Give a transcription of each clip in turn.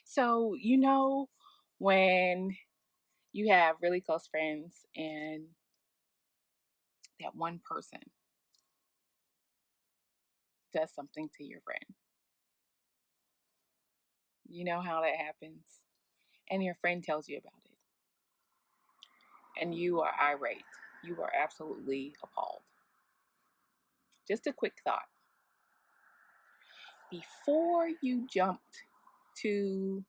So, when you have really close friends and that one person does something to your friend, you know how that happens, and your friend tells you about it, and you are irate. You are absolutely appalled. Just a quick thought before you jumped to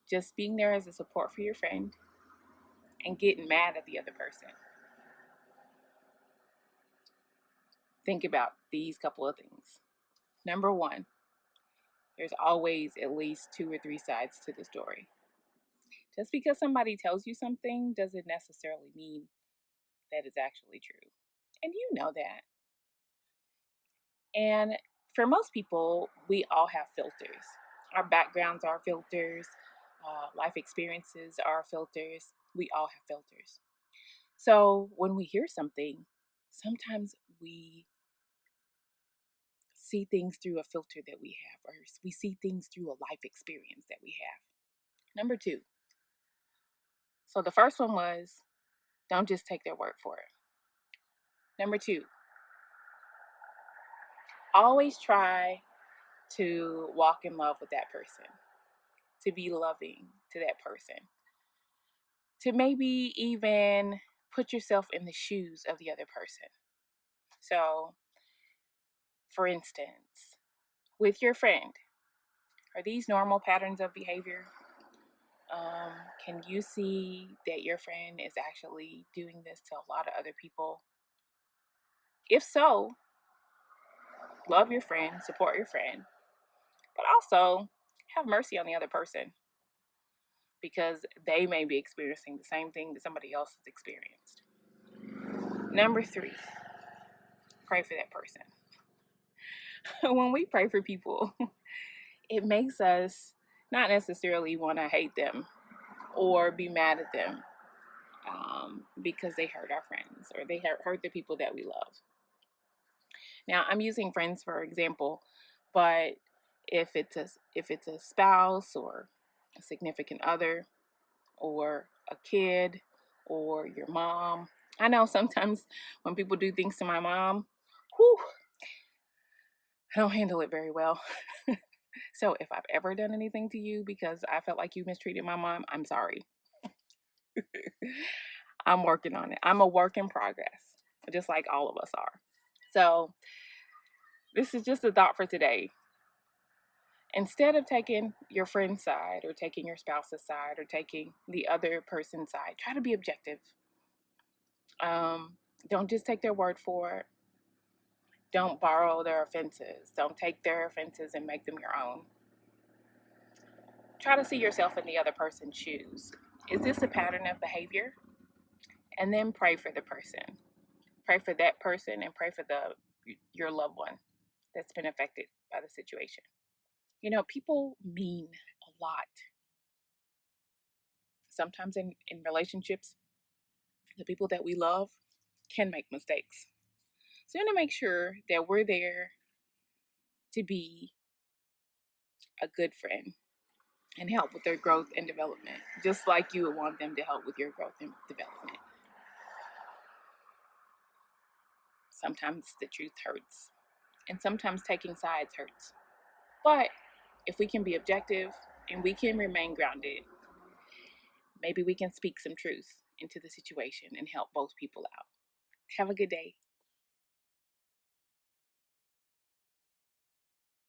just being there as a support for your friend and getting mad at the other person, think about these couple of things. Number one, there's always at least two or three sides to the story. Just because somebody tells you something doesn't necessarily mean that it's actually true. And you know that. And for most people, we all have filters. Our backgrounds are filters, life experiences are filters. We all have filters. So when we hear something, sometimes we see things through a filter that we have, or we see things through a life experience that we have. Number two. So the first one was don't just take their word for it. Number two, always try to walk in love with that person, to be loving to that person, to maybe even put yourself in the shoes of the other person. So, for instance, with your friend, are these normal patterns of behavior? Um, can you see that your friend is actually doing this to a lot of other people? If so, love your friend, support your friend, but also have mercy on the other person because they may be experiencing the same thing that somebody else has experienced. Number three, pray for that person. When we pray for people, it makes us not necessarily want to hate them or be mad at them because they hurt our friends or they hurt the people that we love. Now, I'm using friends for example, but if it's a spouse or a significant other or a kid or your mom. I know sometimes when people do things to my mom, whew, I don't handle it very well. So if I've ever done anything to you because I felt like you mistreated my mom, I'm sorry. I'm working on it. I'm a work in progress, just like all of us are. So this is just a thought for today. Instead of taking your friend's side or taking your spouse's side or taking the other person's side, try to be objective. Um, don't just take their word for it. Don't borrow their offenses. Don't take their offenses and make them your own. Try to see yourself in the other person's shoes. Is this a pattern of behavior? And then pray for the person. Pray for that person and pray for your loved one that's been affected by the situation. People mean a lot. Sometimes in relationships, the people that we love can make mistakes. So you want to make sure that we're there to be a good friend and help with their growth and development, just like you would want them to help with your growth and development. Sometimes the truth hurts, and sometimes taking sides hurts. But if we can be objective and we can remain grounded, maybe we can speak some truth into the situation and help both people out. Have a good day.